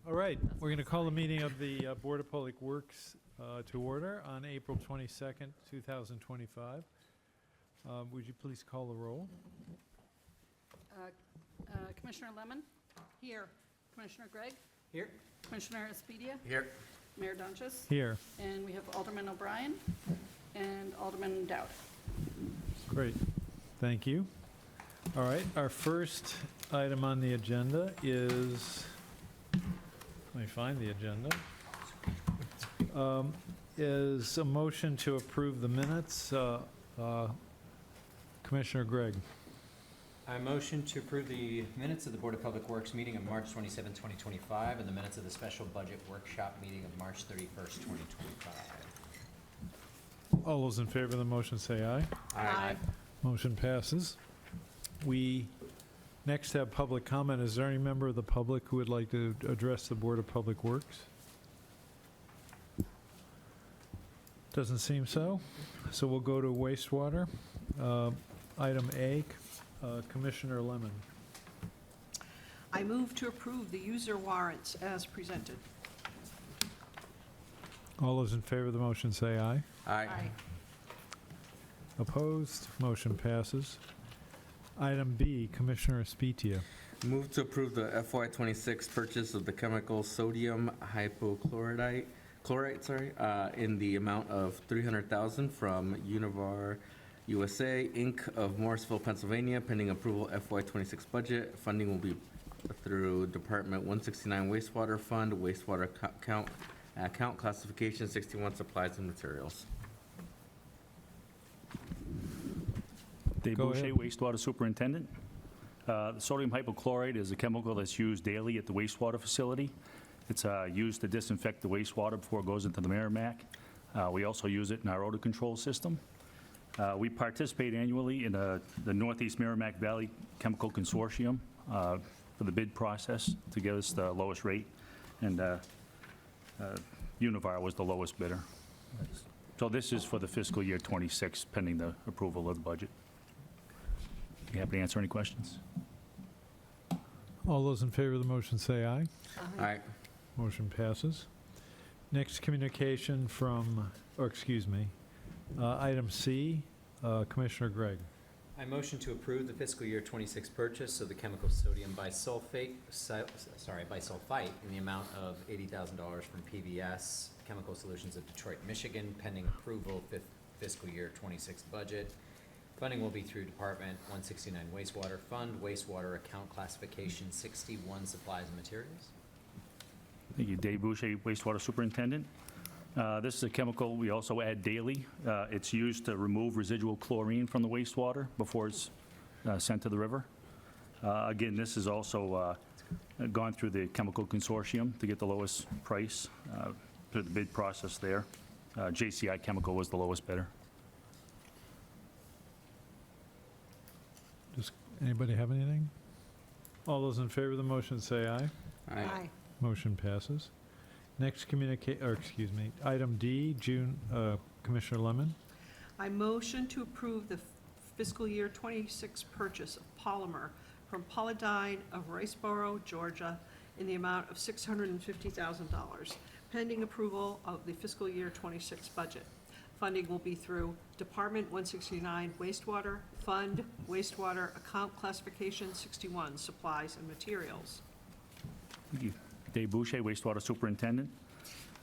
All right, we're going to call the meeting of the Board of Public Works to order on April 22nd, 2025. Would you please call the roll? Commissioner Lemon? Here. Commissioner Gregg? Here. Commissioner Espedia? Here. Mayor Donches? Here. And we have Alderman O'Brien and Alderman Dowd. Great, thank you. All right, our first item on the agenda is, let me find the agenda, is a motion to approve the minutes. Commissioner Gregg. I motion to approve the minutes of the Board of Public Works meeting of March 27, 2025, and the minutes of the special budget workshop meeting of March 31st, 2025. All those in favor of the motion say aye. Aye. Motion passes. We next have public comment. Is there any member of the public who would like to address the Board of Public Works? Doesn't seem so. So we'll go to wastewater. Item A, Commissioner Lemon. I move to approve the user warrants as presented. All those in favor of the motion say aye. Aye. Opposed? Motion passes. Item B, Commissioner Espedia. Move to approve the FY26 purchase of the chemical sodium hypochlorite, in the amount of $300,000 from Univar USA, Inc. of Morrisville, Pennsylvania, pending approval FY26 budget. Funding will be through Department 169 Wastewater Fund, Wastewater Account Classification 61 Supplies and Materials. Dave Go Boucher, ahead. wastewater superintendent. The sodium hypochlorite is a chemical that's used daily at the wastewater facility. It's used to disinfect the wastewater before it goes into the Merrimack. We also use it in our odor control system. We participate annually in the Northeast Merrimack Valley Chemical Consortium for the bid process to get us the lowest rate, and Univar was the lowest bidder. So this is for the fiscal year 26, pending the approval of the budget. You happy to answer any questions? All those in favor of the motion say aye. Aye. Motion passes. Next communication from, item C, Commissioner Gregg. I motion to approve the fiscal year 26 purchase of the chemical sodium bisulfite in the amount of $80,000 from PBS Chemical Solutions of Detroit, Michigan, pending approval fiscal year 26 budget. Funding will be through Department 169 Wastewater Fund, Wastewater Account Classification 61 Supplies and Materials. Thank you. Dave Boucher, wastewater superintendent. This is a chemical we also add daily. It's used to remove residual chlorine from the wastewater before it's sent to the river. Again, this is also gone through the chemical consortium to get the lowest price through the bid process there. JCI Chemical was the lowest bidder. Does anybody have anything? All those in favor of the motion say aye. Aye. Motion passes. Next item D, Commissioner Lemon. I motion to approve the fiscal year 26 purchase of polymer from Polydyne of Riceboro, Georgia, in the amount of $650,000, pending approval of the fiscal year 26 budget. Funding will be through Department 169 Wastewater Fund, Wastewater Account Classification 61 Supplies and Materials. Thank you. Dave Boucher, wastewater superintendent.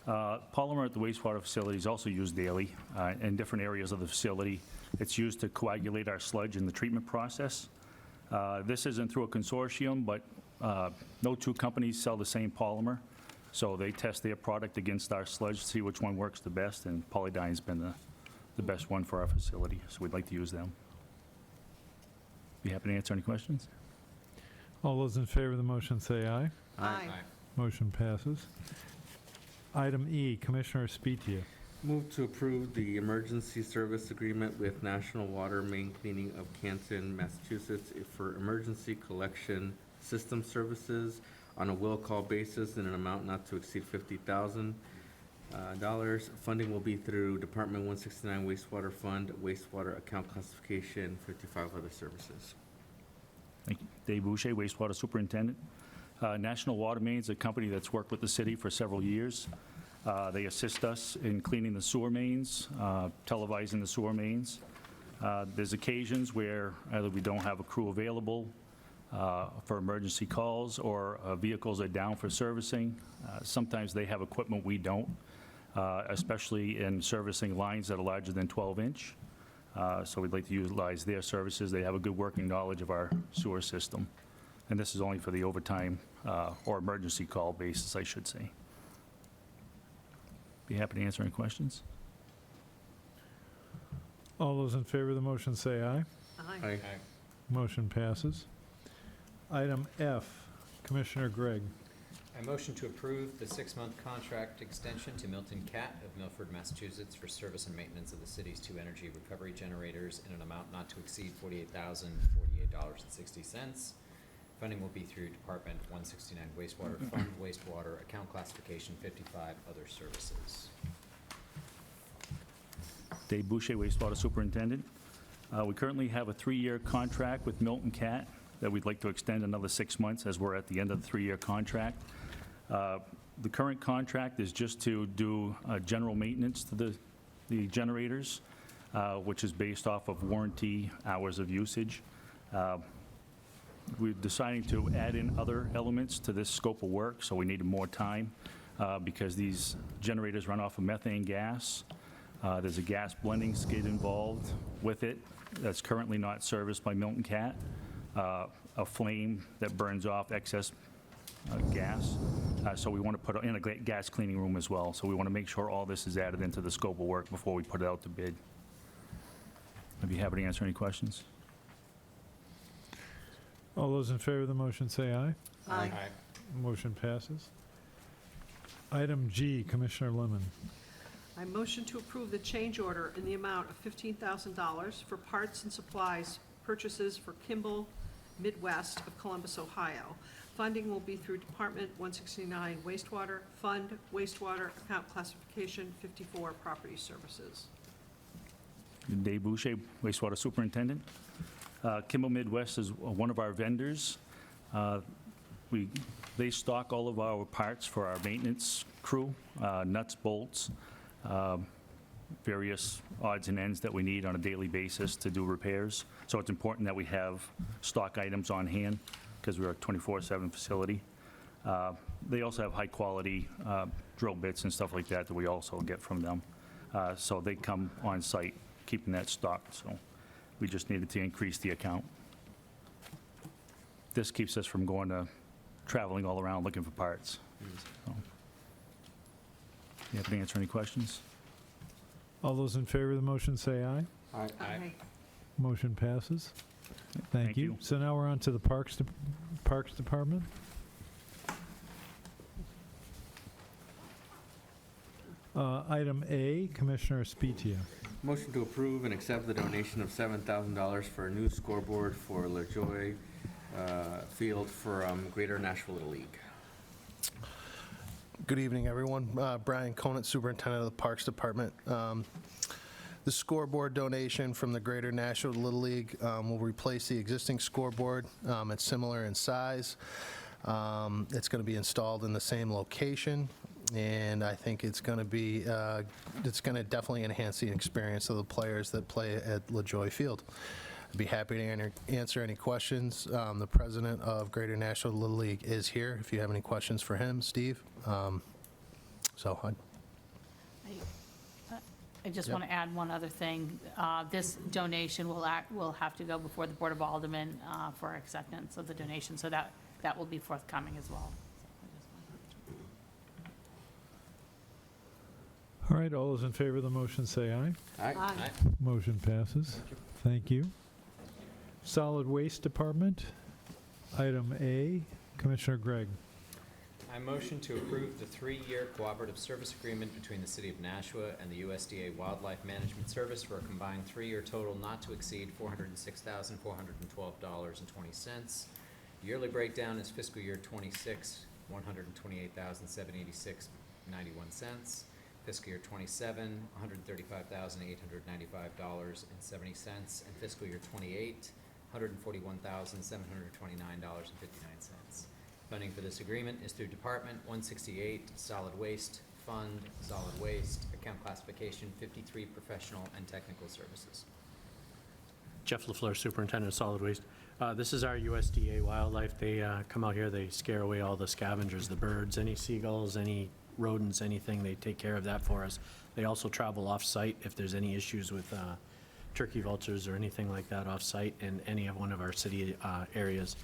Polymer at the wastewater facility is also used daily in different areas of the facility. It's used to coagulate our sludge in the treatment process. This isn't through a consortium, but no two companies sell the same polymer. So they test their product against our sludge to see which one works the best, and Polydyne's been the best one for our facility, so we'd like to use them. Be happy to answer any questions. All those in favor of the motion say aye. Aye. Motion passes. Item E, Commissioner Espedia. Move to approve the emergency service agreement with National Water Main Cleaning of Canton, Massachusetts for emergency collection system services on a will call basis in an amount not to exceed $50,000. Funding will be through Department 169 Wastewater Fund, Wastewater Account Classification 55 other services. Thank you. Dave Boucher, wastewater superintendent. National Water Main's a company that's worked with the city for several years. They assist us in cleaning the sewer mains, televising the sewer mains. There's occasions where either we don't have a crew available for emergency calls, or vehicles are down for servicing. Sometimes they have equipment we don't, especially in servicing lines that are larger than 12-inch. So we'd like to utilize their services. They have a good working knowledge of our sewer system. And this is only for the overtime or emergency call basis, I should say. Be happy to answer any questions. All those in favor of the motion say aye. Aye. Motion passes. Item F, Commissioner Gregg. I motion to approve the 6-month contract extension to Milton Cat of Milford, Massachusetts for service and maintenance of the city's 2 energy recovery generators in an amount not to exceed $48,048.60. Funding will be through Department 169 Wastewater Fund, Wastewater Account Classification 55, Other Services. Dave Boucher, wastewater superintendent. We currently have a 3-year contract with Milton Cat that we'd like to extend another 6 months, as we're at the end of the 3-year contract. The current contract is just to do general maintenance to the generators, which is based off of warranty hours of usage. We're deciding to add in other elements to this scope of work, so we needed more time because these generators run off of methane gas. There's a gas blending skid involved with it that's currently not serviced by Milton Cat. A flame that burns off excess gas. So we want to put in a gas cleaning room as well. So we want to make sure all this is added into the scope of work before we put it out to bid. I'd be happy to answer any questions. All those in favor of the motion say aye. Aye. Motion passes. Item G, Commissioner Lemon. I motion to approve the change order in the amount of $15,000 for parts and supplies purchases for Kimball Midwest of Columbus, Ohio. Funding will be through Department 169 Wastewater Fund, Wastewater Account Classification 54, Property Services. Dave Boucher, wastewater superintendent. Kimball Midwest is one of our vendors. They stock all of our parts for our maintenance crew, nuts, bolts, various odds and ends that we need on a daily basis to do repairs. So it's important that we have stock items on hand because we're a 24/7 facility. They also have high-quality drill bits and stuff like that that we also get from them. So they come on site keeping that stocked. So we just needed to increase the account. This keeps us from traveling all around looking for parts. So, you have to answer any questions? All those in favor of the motion say aye. Aye. Motion passes. Thank Thank you. you. So now we're on to the Parks Department. Item A, Commissioner Spitia. Motion to approve and accept the donation of $7,000 for a new scoreboard for LaJoy Field from Greater Nashville Little League. Good evening, everyone. Brian Conant, Superintendent of the Parks Department. The scoreboard donation from the Greater Nashville Little League will replace the existing scoreboard. It's similar in size. It's going to be installed in the same location, and I think it's going to definitely enhance the experience of the players that play at LaJoy Field. I'd be happy to answer any questions. The president of Greater Nashville Little League is here if you have any questions for him, Steve. I just Yep. want to add one other thing. This donation will have to go before the Board of Aldermen for acceptance of the donation, so that will be forthcoming as well. All right, all those in favor of the motion say aye. Aye. Motion passes. Thank you. Solid Waste Department. Item A, Commissioner Gregg. I motion to approve the 3-year cooperative service agreement between the City of Nashua and the USDA Wildlife Management Service for a combined 3-year total not to exceed $406,412.20. Yearly breakdown is fiscal year 26, $128,786.91. Fiscal year 27, $135,895.70. And fiscal year 28, $141,729.59. Funding for this agreement is through Department 168, Solid Waste, Fund, Solid Waste, Account Classification 53, Professional and Technical Services. Jeff LaFleur, Superintendent of Solid Waste. This is our USDA wildlife. They come out here, they scare away all the scavengers, the birds, any seagulls, any rodents, anything. They take care of that for us. They also travel off-site if there's any issues with turkey vultures or anything like that off-site in any of one of our city areas.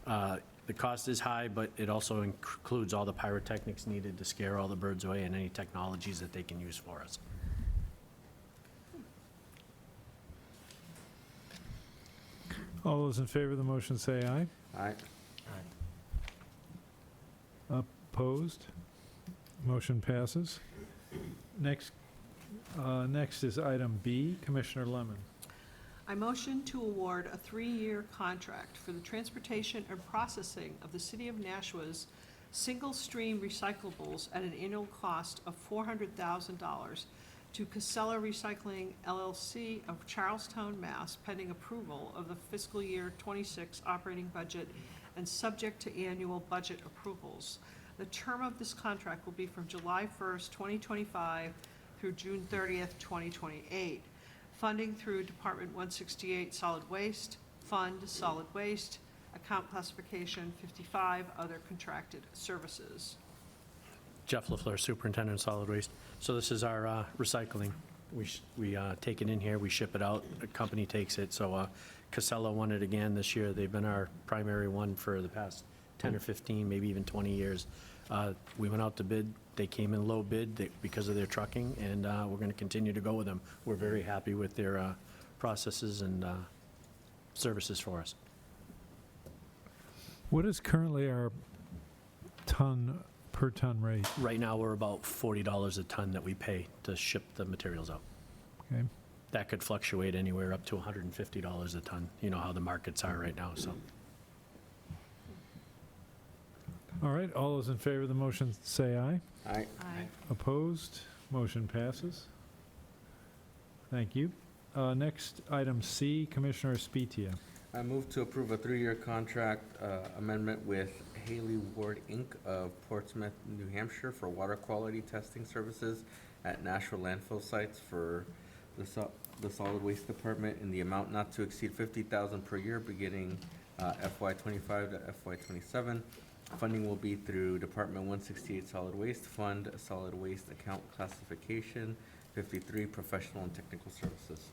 The cost is high, but it also includes all the pyrotechnics needed to scare all the birds away and any technologies that they can use for us. All those in favor of the motion say aye. Aye. Opposed? Motion passes. Next is item B, Commissioner Lemon. I motion to award a 3-year contract for the transportation and processing of the City of Nashua's single-stream recyclables at an annual cost of $400,000 to Casella Recycling LLC of Charlestown, Mass., pending approval of the fiscal year 26 operating budget and subject to annual budget approvals. The term of this contract will be from July 1st, 2025 through June 30th, 2028. Funding through Department 168 Solid Waste, Fund Solid Waste, Account Classification 55, Other Contracted Services. Jeff LaFleur, Superintendent of Solid Waste. So this is our recycling. We take it in here, we ship it out, the company takes it. So Casella won it again this year. They've been our primary one for the past 10 or 15, maybe even 20 years. We went out to bid. They came in low bid because of their trucking, and we're going to continue to go with them. We're very happy with their processes and services for us. What is currently our per ton rate? Right now, we're about $40 a ton that we pay to ship the materials out. Okay. That could fluctuate anywhere up to $150 a ton. You know how the markets are right now, so. All right, all those in favor of the motion say aye. Aye. Aye. Opposed? Motion passes. Thank you. Next, item C, Commissioner Spitia. I move to approve a 3-year contract amendment with Haley Ward, Inc. of Portsmouth, New Hampshire for water quality testing services at Nashua landfill sites for the Solid Waste Department in the amount not to exceed $50,000 per year beginning FY25 to FY27. Funding will be through Department 168 Solid Waste Fund, Solid Waste Account Classification 53, Professional and Technical Services.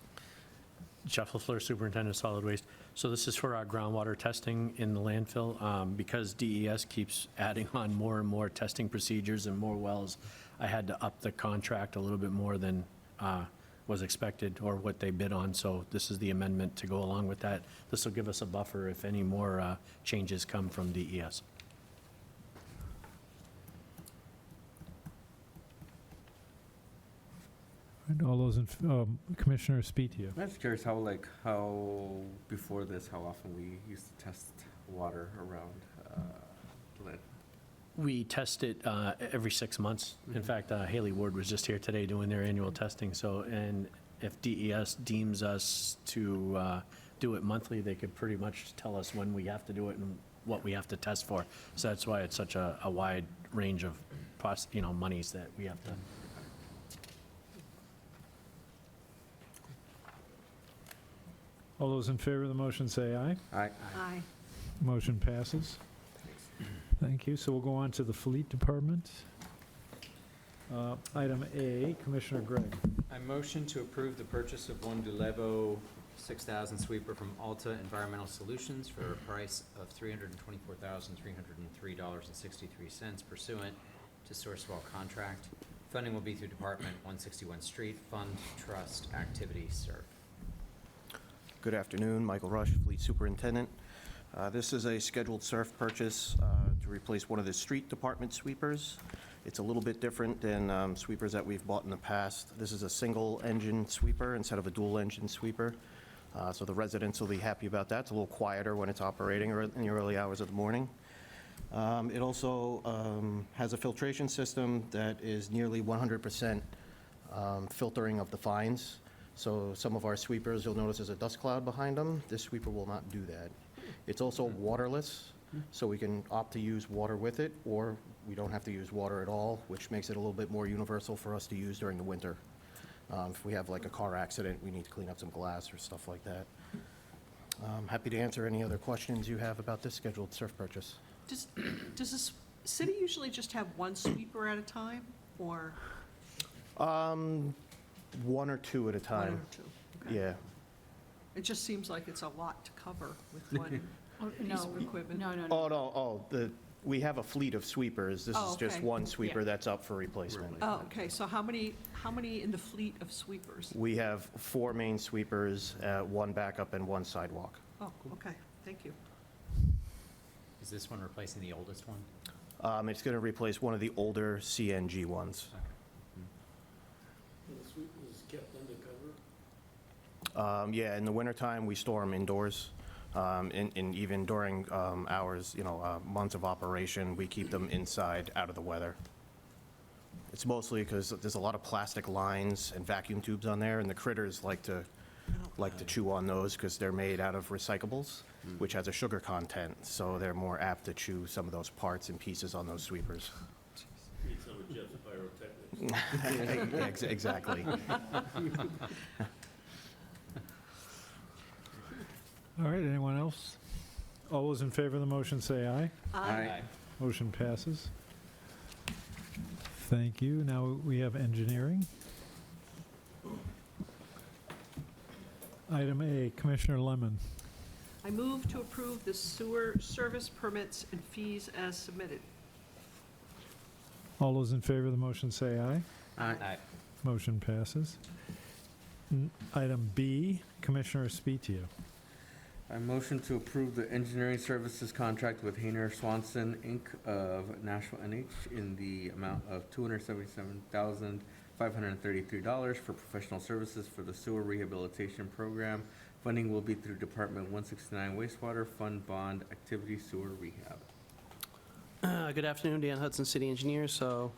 Jeff LaFleur, Superintendent of Solid Waste. So this is for our groundwater testing in the landfill. Because DES keeps adding on more and more testing procedures and more wells, I had to up the contract a little bit more than was expected or what they bid on. So this is the amendment to go along with that. This will give us a buffer if any more changes come from DES. And all those in, Commissioner Spitia. I'm just curious how before this, how often we used to test water around lead. We test it every 6 months. In fact, Haley Ward was just here today doing their annual testing. So, and if DES deems us to do it monthly, they could pretty much tell us when we have to do it and what we have to test for. So that's why it's such a wide range of, monies that we have to. All those in favor of the motion say aye. Aye. Aye. Motion passes. Thank you. So we'll go on to the Fleet Department. Item A, Commissioner Gregg. I motion to approve the purchase of one Dulevo 6000 sweeper from Alta Environmental Solutions for a price of $324,303.63 pursuant to Sourcewell contract. Funding will be through Department 161 Street Fund Trust Activity Serve. Good afternoon, Michael Rush, Fleet Superintendent. This is a scheduled SURF purchase to replace one of the street department sweepers. It's a little bit different than sweepers that we've bought in the past. This is a single-engine sweeper instead of a dual-engine sweeper. So the residents will be happy about that. It's a little quieter when it's operating in the early hours of the morning. It also has a filtration system that is nearly 100% filtering of the fines. So some of our sweepers, you'll notice there's a dust cloud behind them. This sweeper will not do that. It's also waterless, So we can opt to use water with it, or we don't have to use water at all, which makes it a little bit more universal for us to use during the winter. If we have like a car accident, we need to clean up some glass or stuff like that. Happy to answer any other questions you have about this scheduled surf purchase. Does the city usually just have one sweeper at a time, or One or two at a one time. or two? Okay. Yeah. It just seems like it's a lot to cover with one Oh, piece of equipment. No, no, Oh, no. no, we have a fleet of sweepers. This Oh, is just okay. one sweeper Yeah. that's up for replacement. Oh, okay, so how many in the fleet of sweepers? We have 4 main sweepers, 1 backup and 1 sidewalk. Oh, okay, thank you. Is this one replacing the oldest one? It's going to replace one of the older CNG ones. Yeah, in the wintertime, we store them indoors. And even during hours, months of operation, we keep them inside, out of the weather. It's mostly because there's a lot of plastic lines and vacuum tubes on there, and the critters like to chew on those because they're made out of recyclables, which has a sugar content, so they're more apt to chew some of those parts and pieces on those sweepers. Need some of Jeff's pyrotechnics. Exactly. All right, anyone else? All those in favor of the motion say aye. Aye. Motion passes. Thank you. Now we have engineering. Item A, Commissioner Lemon. I move to approve the sewer service permits and fees as submitted. All those in favor of the motion say aye. Aye. Motion passes. Item B, Commissioner Spitio. I motion to approve the engineering services contract with Hayner Swanson, Inc. of Nashville, NH in the amount of $277,533 for professional services for the sewer rehabilitation program. Funding will be through Department 169 wastewater fund bond activity sewer rehab. Good afternoon, Dan Hudson, City Engineer. So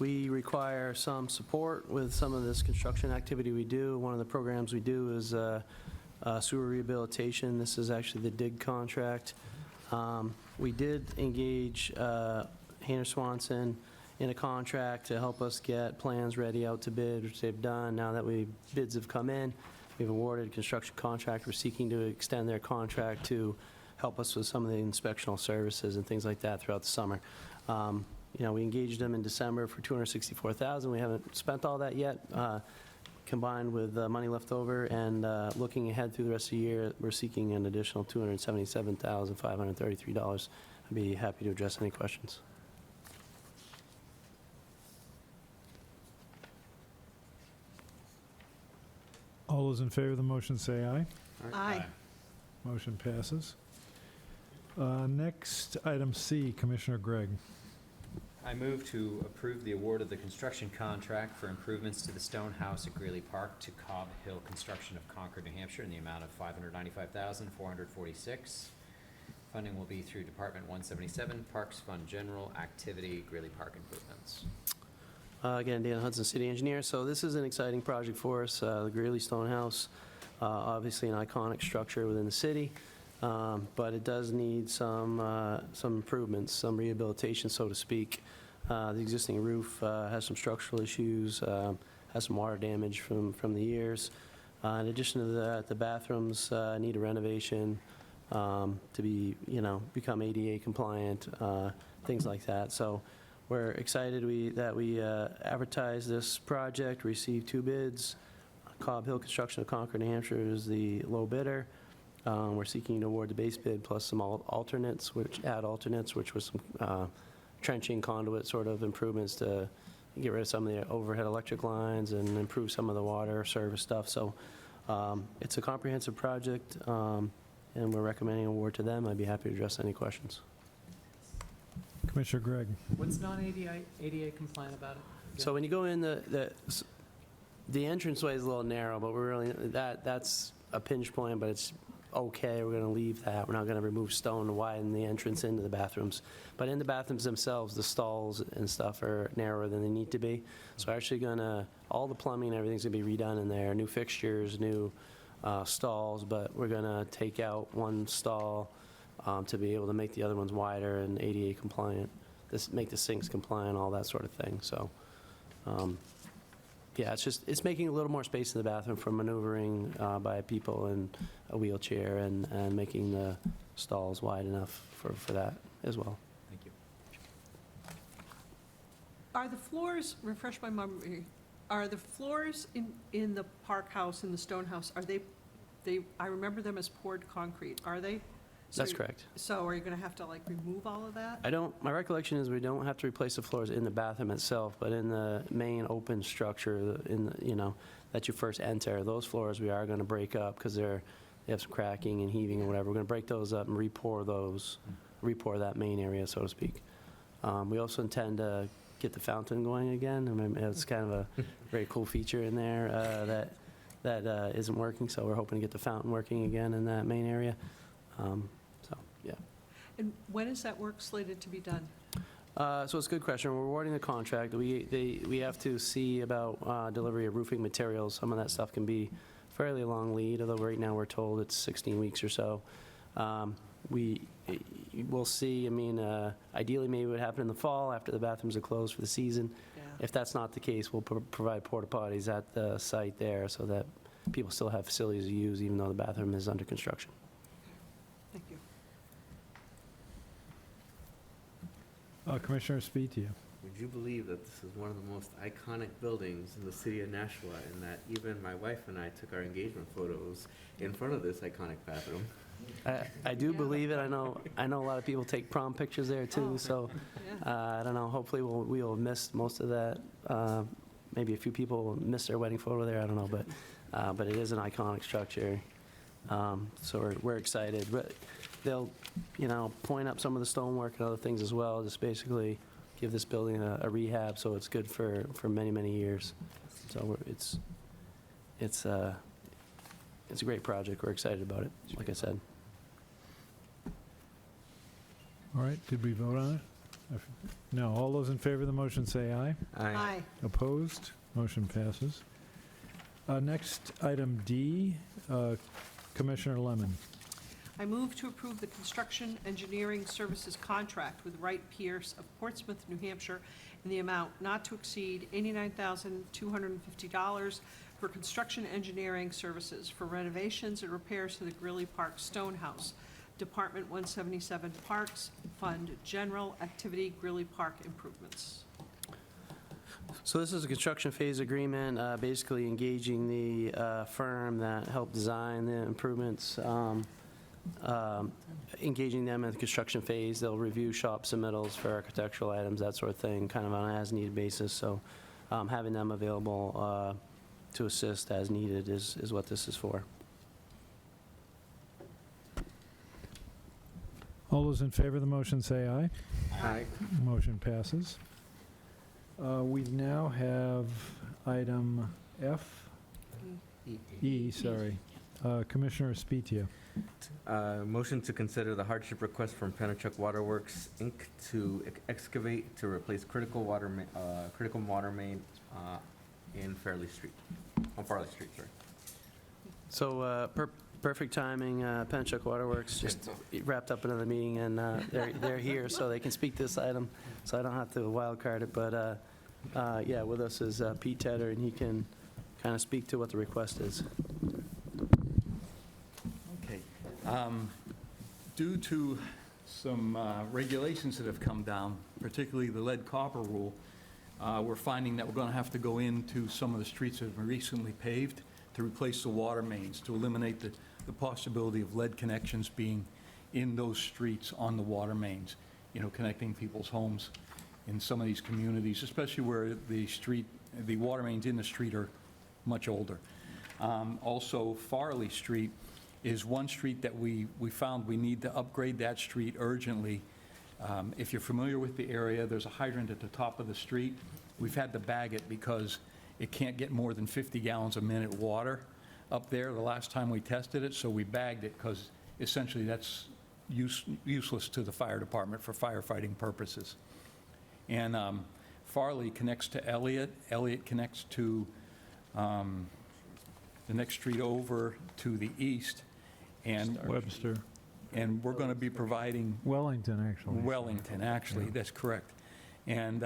we require some support with some of this construction activity we do. One of the programs we do is sewer rehabilitation. This is actually the DIG contract. We did engage Hayner Swanson in a contract to help us get plans ready out to bid, which they've done. Now that bids have come in, we've awarded a construction contract. We're seeking to extend their contract to help us with some of the inspectional services and things like that throughout the summer. We engaged them in December for $264,000. We haven't spent all that yet. Combined with money left over and looking ahead through the rest of the year, we're seeking an additional $277,533. I'd be happy to address any questions. All those in favor of the motion say aye. Aye. Motion passes. Next, item C, Commissioner Gregg. I move to approve the award of the construction contract for improvements to the stone house at Greeley Park to Cobb Hill Construction of Concord, New Hampshire in the amount of $595,446. Funding will be through Department 177, Parks Fund General, Activity, Greeley Park Improvements. Again, Dan Hudson, City Engineer. So this is an exciting project for us, the Greeley Stone House, obviously an iconic structure within the city, but it does need some improvements, some rehabilitation, so to speak. The existing roof has some structural issues, has some water damage from the years. In addition to that, the bathrooms need a renovation to become ADA compliant, things like that. So we're excited that we advertised this project, received 2 bids. Cobb Hill Construction of Concord, New Hampshire is the low bidder. We're seeking to award the base bid plus some alternates, which was some trenching conduit sort of improvements to get rid of some of the overhead electric lines and improve some of the water service stuff. So it's a comprehensive project, and we're recommending award to them. I'd be happy to address any questions. Commissioner Gregg. What's non-ADA compliant about it? So when you go in, the entranceway is a little narrow, but we're really, that's a pinch point, but it's okay. We're going to leave that. We're not going to remove stone to widen the entrance into the bathrooms. But in the bathrooms themselves, the stalls and stuff are narrower than they need to be. So we're actually all the plumbing and everything's going to be redone in there, new fixtures, new stalls, but we're going to take out one stall, to be able to make the other ones wider and ADA compliant, make the sinks compliant, all that sort of thing. So, yeah, it's making a little more space in the bathroom for maneuvering by people in a wheelchair and making the stalls wide enough for that as well. Thank you. Are the floors, refresh my memory, are the floors in the Park House, in the Stone House, are they, I remember them as poured concrete, are they? That's correct. So are you going to have to like remove all of that? My recollection is we don't have to replace the floors in the bathroom itself, but in the main open structure, that you first enter, those floors we are going to break up because they have some cracking and heaving and whatever. We're going to break those up and re-pour that main area, so to speak. We also intend to get the fountain going again. I mean, it's kind of a very cool feature in there that isn't working, so we're hoping to get the fountain working again in that main area. So, yeah. And when is that work slated to be done? So it's a good question. We're awarding the contract. We have to see about delivery of roofing materials. Some of that stuff can be fairly long lead, although right now we're told it's 16 weeks or so. We'll see. I mean, ideally maybe it would happen in the fall after the bathrooms are closed for the season. Yeah. If that's not the case, we'll provide porta potties at the site there so that people still have facilities to use even though the bathroom is under construction. Thank you. Commissioner Spezia. Would you believe that this is one of the most iconic buildings in the city of Nashua, and that even my wife and I took our engagement photos in front of this iconic bathroom? I do believe it. I know a lot of people take prom pictures there too, so Yeah. I don't know. Hopefully we'll miss most of that. Maybe a few people missed their wedding photo there. I don't know, but it is an iconic structure. So we're excited. But they'll, point up some of the stonework and other things as well. Just basically give this building a rehab so it's good for many, many years. So it's a great project. We're excited about it, like I said. All right, did we vote on it? No, all those in favor of the motion say aye. Aye. Opposed? Motion passes. Next, item D, Commissioner Lemon. I move to approve the construction engineering services contract with Wright Pierce of Portsmouth, New Hampshire, in the amount not to exceed $89,250 for construction engineering services for renovations and repairs to the Greeley Park Stone House, Department 177 Parks, Fund General Activity Greeley Park Improvements. So this is a construction phase agreement, basically engaging the firm that helped design the improvements, engaging them in the construction phase. They'll review shop submittals for architectural items, that sort of thing, kind of on an as-needed basis. So having them available to assist as needed is what this is for. All those in favor of the motion say aye. Aye. Motion passes. We now have item sorry. Commissioner Spezia. Motion to consider the hardship request from Pennachuck Waterworks, Inc. to excavate to replace critical water main in Farley Street, sorry. So perfect timing. Pennachuck Waterworks just wrapped up another meeting, and they're here, so they can speak to this item, so I don't have to wild card it. But yeah, with us is Pete Tedder, and he can kind of speak to what the request is. Okay. Due to some regulations that have come down, particularly the lead copper rule, we're finding that we're going to have to go into some of the streets that have been recently paved to replace the water mains, to eliminate the possibility of lead connections being in those streets on the water mains, connecting people's homes in some of these communities, especially where the water mains in the street are much older. Also, Farley Street is one street that we found we need to upgrade that street urgently. If you're familiar with the area, there's a hydrant at the top of the street. We've had to bag it because it can't get more than 50 gallons a minute water up there the last time we tested it, so we bagged it because essentially that's useless to the fire department for firefighting purposes. And Farley connects to Elliott. Elliott connects to the next street over to the east. And Webster. and we're going to be providing Wellington, actually. Wellington, actually, that's correct. And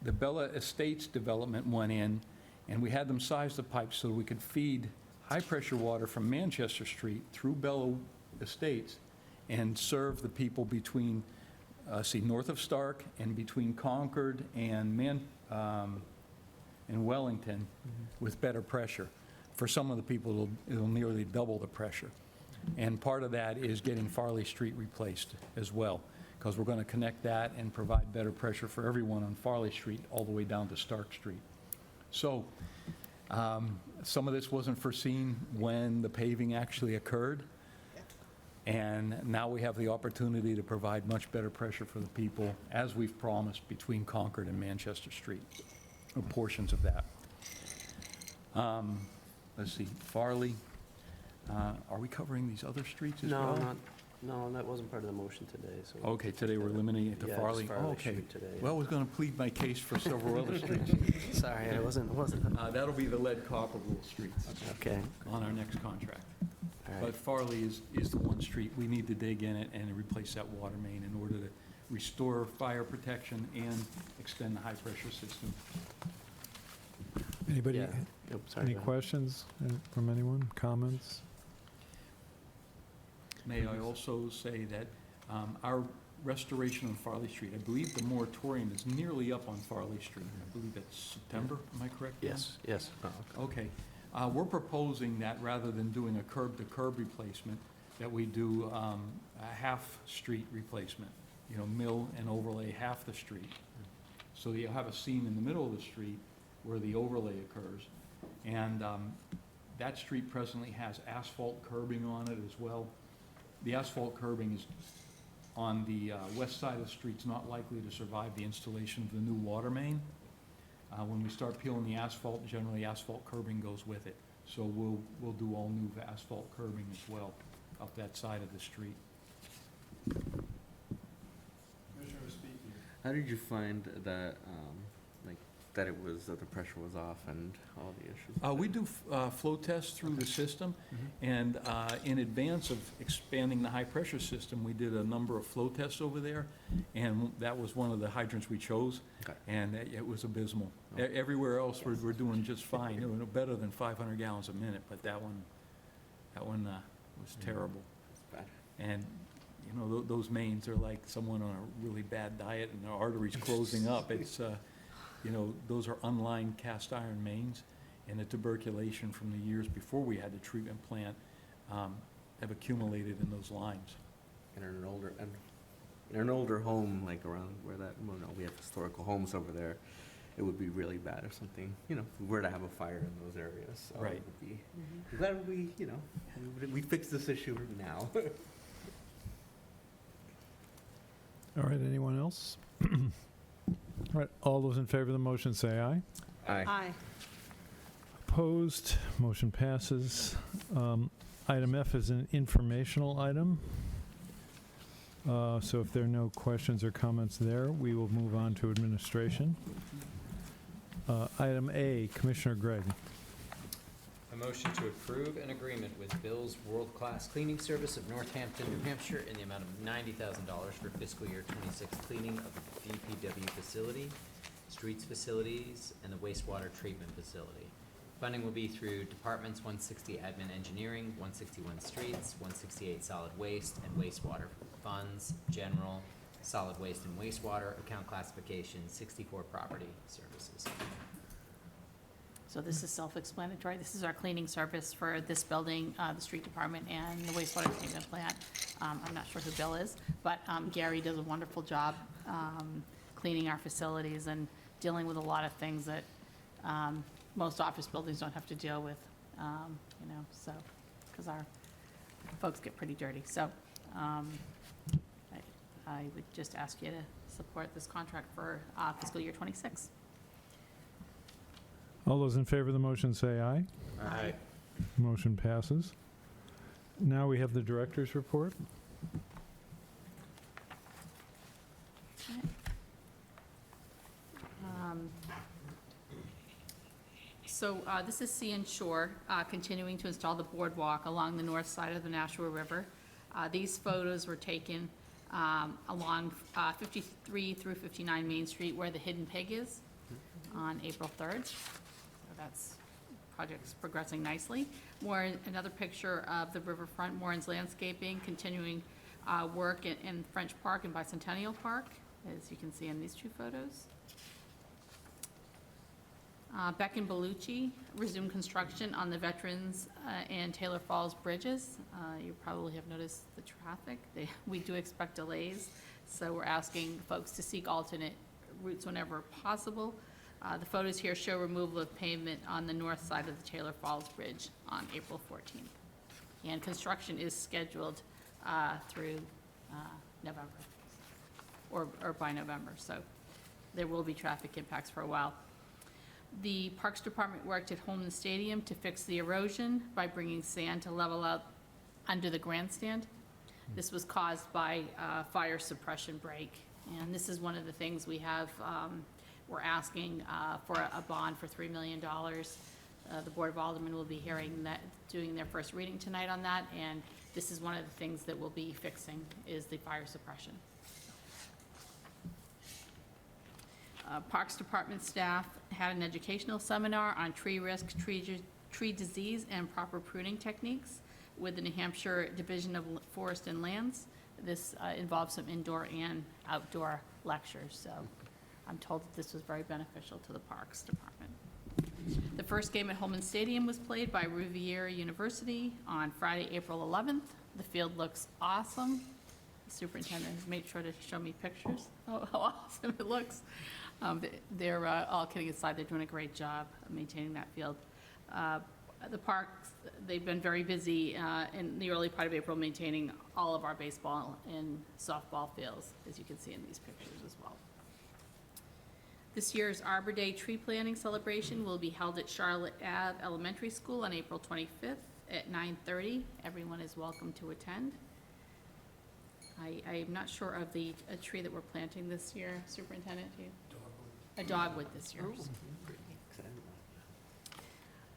the Bella Estates development went in, and we had them size the pipes so we could feed high-pressure water from Manchester Street through Bella Estates and serve the people between, north of Stark and between Concord and Wellington with better pressure. For some of the people, it'll nearly double the pressure. And part of that is getting Farley Street replaced as well, because we're going to connect that and provide better pressure for everyone on Farley Street all the way down to Stark Street. So some of this wasn't foreseen when the paving actually occurred, and now we have the opportunity to provide much better pressure for the people, as we've promised, between Concord and Manchester Street, or portions of that. Let's see, Farley, are we covering these other streets as well? No, that wasn't part of the motion today, so. Okay, today we're limiting it to Yeah, just Farley? Farley Okay. Street today. Well, I was going to plead my case for several other streets. Sorry, I wasn't, That'll be the lead copper rule streets okay, on our next contract. all But right. Farley is the one street, we need to dig in it and replace that water main in order to restore fire protection and extend the high-pressure system. Anybody, Yeah. Yep, sorry, any go ahead. questions from anyone, comments? May I also say that our restoration on Farley Street, I believe the moratorium is nearly up on Farley Street. I believe it's September, am I correct? John? Yes. Okay. We're proposing that rather than doing a curb-to-curb replacement, that we do a half-street replacement, mill and overlay half the street. So you'll have a seam in the middle of the street where the overlay occurs. And that street presently has asphalt curbing on it as well. The asphalt curbing is on the west side of the street's not likely to survive the installation of the new water main. When we start peeling the asphalt, generally asphalt curbing goes with it. So we'll do all new asphalt curbing as well up that side of the street. How did you find that, that it was, that the pressure was off and all the issues? We do flow tests through the system, and in advance of expanding the high-pressure system, we did a number of flow tests over there, and that was one of the hydrants we chose, Okay. and it was abysmal. Okay. Everywhere else, we're doing just fine, better than 500 gallons a minute, but that one was terrible. Bad. And, those mains are like someone on a really bad diet and their arteries closing up. It's, those are unlined cast iron mains, and the tuberculation from the years before we had the treatment plant have accumulated in those lines. And in an older home, like around where we have historical homes over there, it would be really bad if something, if we were to have a fire in those areas. So Right. It would be, I'm glad we fixed this issue now. All right, anyone else? All right, all those in favor of the motion say aye. Aye. Opposed, motion passes. Item F is an informational item. So if there are no questions or comments there, we will move on to administration. Item A, Commissioner Gregg. A motion to approve an agreement with Bill's World Class Cleaning Service of Northampton, New Hampshire in the amount of $90,000 for fiscal year '26 cleaning of the DPW facility, streets facilities, and the wastewater treatment facility. Funding will be through Departments 160 Admin Engineering, 161 Streets, 168 Solid Waste and Wastewater Funds, General, Solid Waste and Wastewater, Account Classification, 64 Property Services. So this is self-explanatory. This is our cleaning service for this building, the street department, and the wastewater treatment plant. I'm not sure who Bill is, but Gary does a wonderful job cleaning our facilities and dealing with a lot of things that most office buildings don't have to deal with, so, because our folks get pretty dirty. So I would just ask you to support this contract for fiscal year '26. All those in favor of the motion say aye. Aye. Motion passes. Now we have the director's report. So this is Sea and Shore, continuing to install the boardwalk along the north side of the Nashua River. These photos were taken along 53 through 59 Main Street where the Hidden Pig is on April 3rd. So that's, project's progressing nicely. Another picture of the riverfront, Warren's Landscaping, continuing work in French Park and Bicentennial Park, as you can see in these two photos. Beck and Bellucci resumed construction on the Veterans and Taylor Falls bridges. You probably have noticed the traffic. We do expect delays, so we're asking folks to seek alternate routes whenever possible. The photos here show removal of pavement on the north side of the Taylor Falls Bridge on April 14th. And construction is scheduled through November, or by November, so there will be traffic impacts for a while. The Parks Department worked at Holman Stadium to fix the erosion by bringing sand to level out under the grandstand. This was caused by fire suppression break, and this is one of the things we have. We're asking for a bond for $3 million. The Board of Aldermen will be hearing that, doing their first reading tonight on that, and this is one of the things that we'll be fixing, is the fire suppression. Parks Department staff had an educational seminar on tree risk, tree disease, and proper pruning techniques with the New Hampshire Division of Forest and Lands. This involves some indoor and outdoor lectures, so I'm told that this was very beneficial to the Parks Department. The first game at Holman Stadium was played by Riviera University on Friday, April 11th. The field looks awesome. The superintendent has made sure to show me pictures. Oh, how awesome it looks. They're, all kidding aside, they're doing a great job of maintaining that field. The parks, they've been very busy in the early part of April maintaining all of our baseball and softball fields, as you can see in these pictures as well. This year's Arbor Day tree planting celebration will be held at Charlotte Ave Elementary School on April 25th at 9:30. Everyone is welcome to attend. I am not sure of a tree that we're planting this year, Superintendent, do you? A dogwood this year.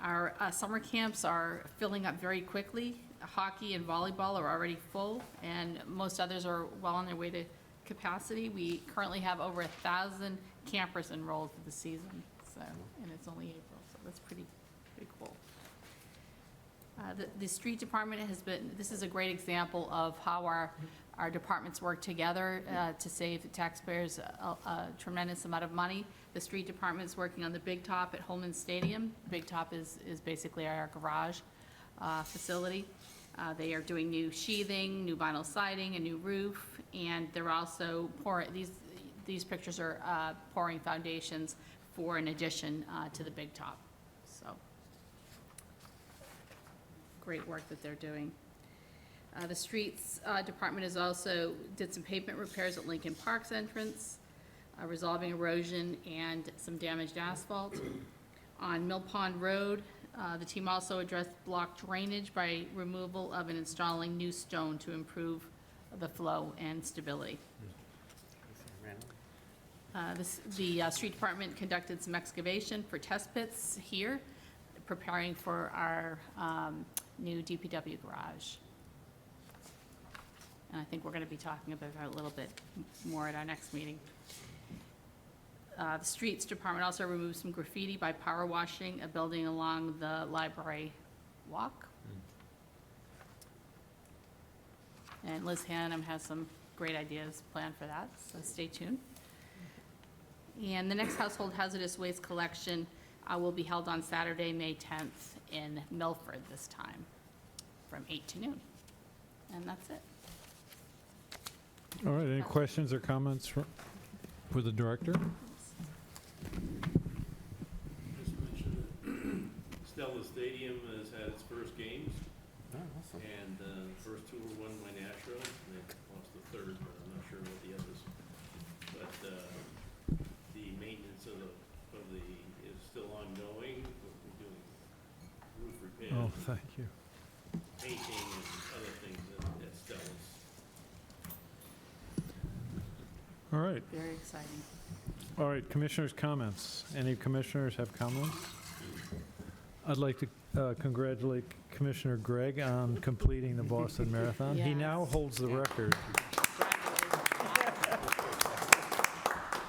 Our summer camps are filling up very quickly. Hockey and volleyball are already full, and most others are well on their way to capacity. We currently have over 1,000 campers enrolled for the season, so, and it's only April, so that's pretty cool. The street department has been, this is a great example of how our departments work together to save the taxpayers a tremendous amount of money. The street department is working on the Big Top at Holman Stadium. Big Top is basically our garage facility. They are doing new sheathing, new vinyl siding, a new roof, and they're also pouring, these pictures are pouring foundations for an addition to the Big Top. So, great work that they're doing. The streets department has also did some pavement repairs at Lincoln Park's entrance, resolving erosion and some damaged asphalt. On Mill Pond Road, the team also addressed blocked drainage by removal of and installing new stone to improve the flow and stability. The street department conducted some excavation for test pits here, preparing for our new DPW garage. And I think we're going to be talking about it a little bit more at our next meeting. The streets department also removed some graffiti by power washing a building along the library walk. And Liz Hannum has some great ideas planned for that, so stay tuned. And the next household hazardous waste collection will be held on Saturday, May 10th in Milford this time, from 8 to noon. And that's it. All right, any questions or comments for the director? Just mention that Stella Stadium has had its first games, and the first two were won by Nashville, and they lost the third, but I'm not sure what the others. But the maintenance of the is still ongoing. We're doing roof repairs, Oh, thank you. painting, and other things at Stella's. All right, Very exciting. all right, commissioners' comments. Any commissioners have comments? I'd like to congratulate Commissioner Gregg on completing the Boston Marathon. He now Yes. holds the record.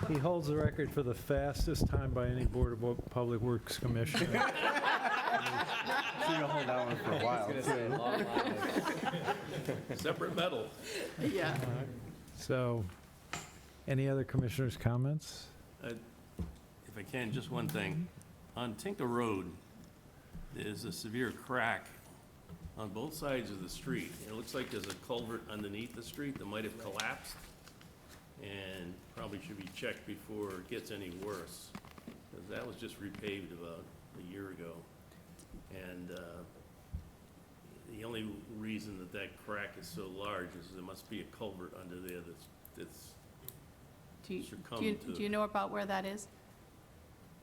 He holds the record for the fastest time by any Board of Public Works commissioner. You're gonna hold that one for a while. Separate medal. Yeah. So, any other commissioners' comments? If I can, just one thing. On Tinker Road, there's a severe crack on both sides of the street. It looks like there's a culvert underneath the street that might have collapsed, and probably should be checked before it gets any worse, because that was just repaved about a year ago. And the only reason that that crack is so large is there must be a culvert under there that's Do you know about where that is?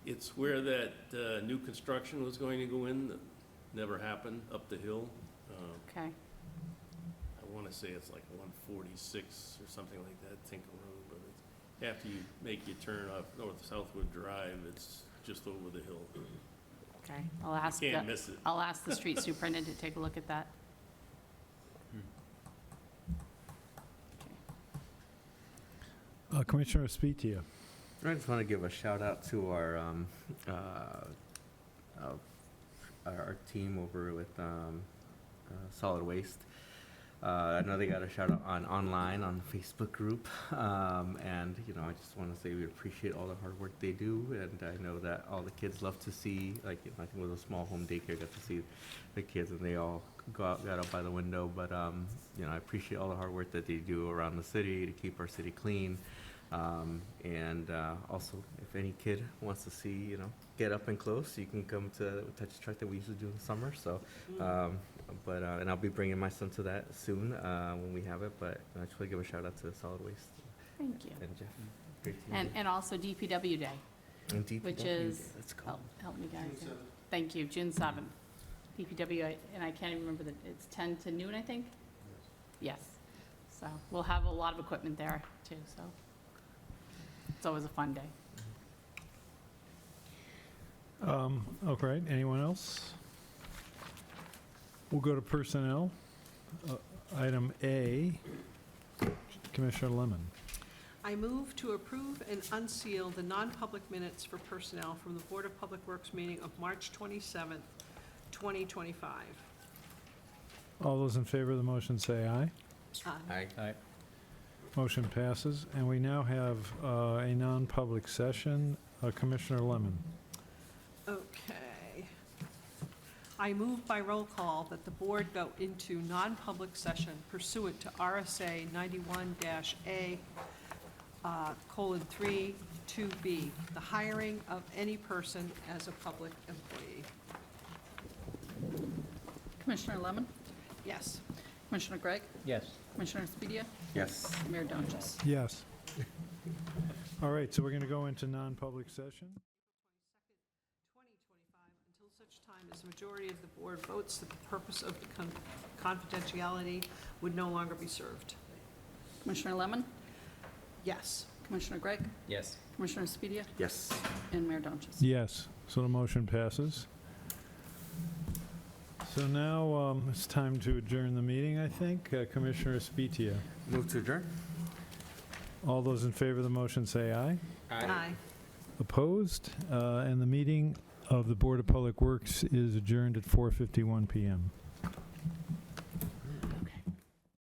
It's where that new construction was going to go in that never happened, up the hill. Okay. I want to say it's like 146 or something like that, Tinker Road, but it's, after you make your turn off North Southwood Drive, it's just over the hill. Okay, I'll ask, Can't miss it. I'll ask the street superintendent to take a look at that. Commissioner Espetia. I just want to give a shout out to our team over with Solid Waste. I know they got a shout out online on the Facebook group, and I just want to say we appreciate all the hard work they do, and I know that all the kids love to see, I think it was a small home daycare, got to see the kids, and they all got up by the window. But I appreciate all the hard work that they do around the city to keep our city clean. And also, if any kid wants to see, get up and close, you can come to the touch truck that we usually do in the summer. So, and I'll be bringing my son to that soon when we have it. But I just want to give a shout out to Solid Waste. Thank you. And Jeff. Great team. And also DPW Day, And DPW, which is, let's go. help me guys. Thank you, June 7th. DPW, and I can't even remember it's 10 to noon, I think? Yes. So we'll have a lot of equipment there too, so it's always a fun day. Okay, anyone else? We'll go to personnel. Item A, Commissioner Lemon. I move to approve and unseal the non-public minutes for personnel from the Board of Public Works meeting of March 27th, 2025. All those in favor of the motion say aye. Aye. Motion passes, and we now have a non-public session. Commissioner Lemon. Okay. I move by roll call that the board go into non-public session pursuant to RSA 91-A, :3, 2B, the hiring of any person as a public employee. Commissioner Lemon, Yes. Commissioner Gregg, Yes. Commissioner Espedia, Yes. Mayor Donches. Yes. All right, so we're going to go into non-public session. 2025, until such time as the majority of the board votes that the purpose of the confidentiality would no longer be served. Commissioner Lemon, Yes. Commissioner Gregg, Yes. Commissioner Espedia, Yes. and Mayor Donches. Yes, so the motion passes. So now it's time to adjourn the meeting, I think. Commissioner Espetia. Move to adjourn. All those in favor of the motion say aye. Aye. Opposed? And the meeting of the Board of Public Works is adjourned at 4:51 PM.